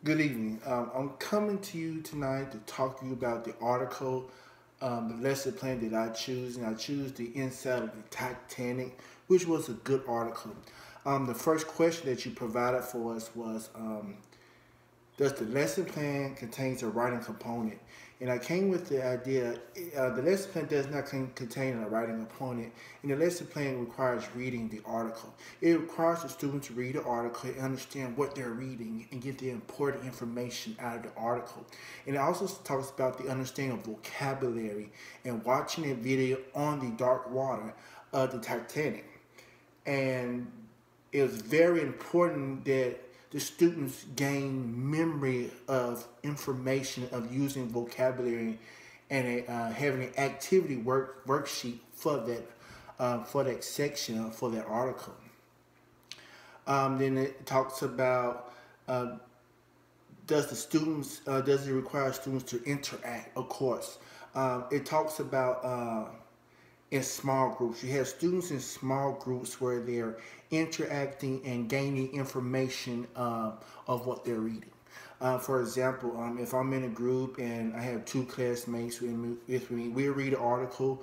Good evening. I'm coming to you tonight to talk to you about the article, the lesson plan that I choose, and I choose the Inside of the Titanic, which was a good article. The first question that you provided for us was, does the lesson plan contains a writing component? And I came with the idea, the lesson plan does not contain a writing component, and the lesson plan requires reading the article. It requires the student to read the article and understand what they're reading and get the important information out of the article. And it also talks about the understanding of vocabulary and watching a video on the dark water of the Titanic. And it was very important that the students gain memory of information of using vocabulary and having an activity worksheet for that section for that article. Then it talks about does it require students to interact? Of course. It talks about in small groups. You have students in small groups where they're interacting and gaining information of what they're reading. For example, if I'm in a group and I have two classmates with me, we read an article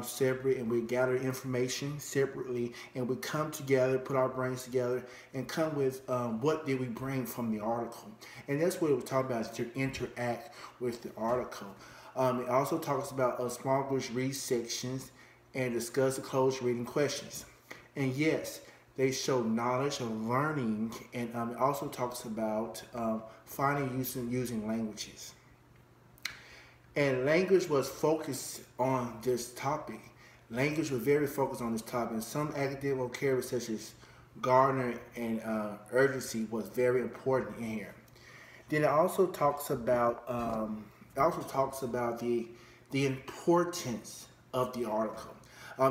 separate and we gather information separately and we come together, put our brains together and come with what did we bring from the article. And that's what it was talking about, is to interact with the article. It also talks about small groups read sections and discuss the closed reading questions. And yes, they show knowledge of learning, and it also talks about finding use in using languages. And language was focused on this topic. Language was very focused on this topic. And some academic vocabulary such as Gardner and urgency was very important in here. Then it also talks about the importance of the article.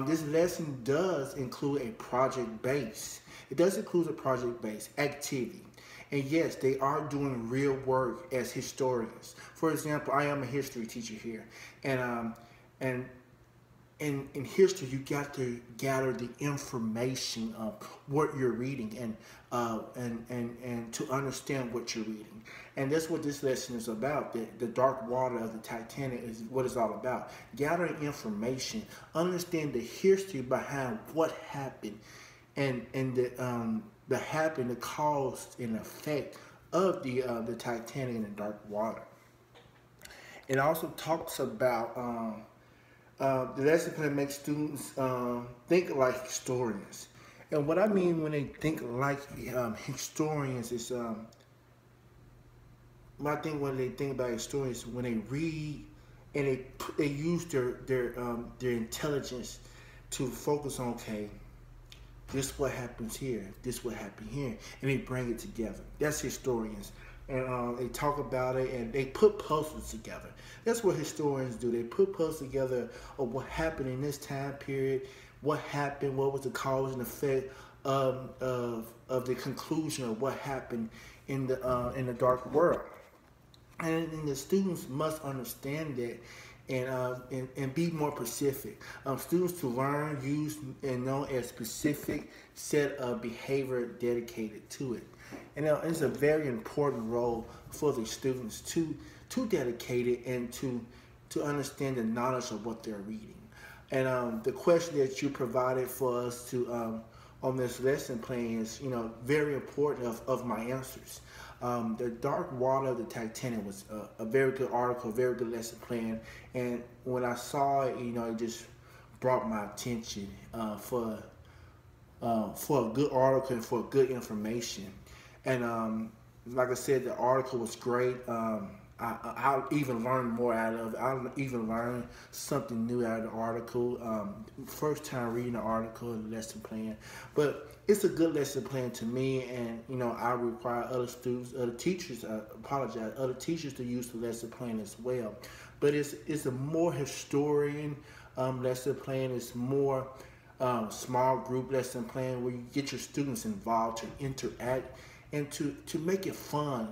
This lesson does include a project base. It does include a project based activity. And yes, they are doing real work as historians. For example, I am a history teacher here. And in history, you got to gather the information of what you're reading and to understand what you're reading. And that's what this lesson is about. The dark water of the Titanic is what it's all about. Gathering information, understand the history behind what happened, and the cause and effect of the Titanic in the dark water. It also talks about the lesson plan makes students think like historians. And what I mean when they think like historians is, I think when they think about historians, when they read and they use their intelligence to focus on, okay, this what happens here, this what happened here, and they bring it together. That's historians. And they talk about it and they put puzzles together. That's what historians do. They put puzzles together of what happened in this time period, what happened, what was the cause and effect of the conclusion of what happened in the dark world. And the students must understand that and be more specific. Students to learn, use, and know a specific set of behavior dedicated to it. And it's a very important role for the students to dedicate it and to understand the knowledge of what they're reading. And the question that you provided for us to on this lesson plan is, very important of my answers. The Dark Water of the Titanic was a very good article, very good lesson plan. And when I saw it, it just brought my attention for a good article and for good information. And like I said, the article was great. I'll even learn more out of it. I'll even learn something new out of the article. First time reading the article and the lesson plan. But it's a good lesson plan to me, and I require other students, other teachers, other teachers to use the lesson plan as well. But it's a more historian lesson plan. It's more small group lesson plan where you get your students involved to interact and to make it fun,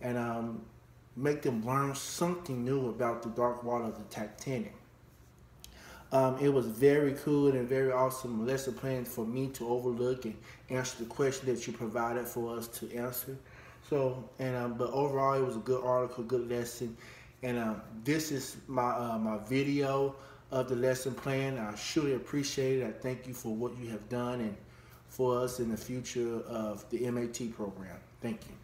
and make them learn something new about the dark water of the Titanic. It was very cool and very awesome lesson plan for me to overlook and answer the question that you provided for us to answer. So, and but overall, it was a good article, good lesson. And this is my video of the lesson plan. I surely appreciate it. I thank you for what you have done and for us in the future of the MAT program. Thank you.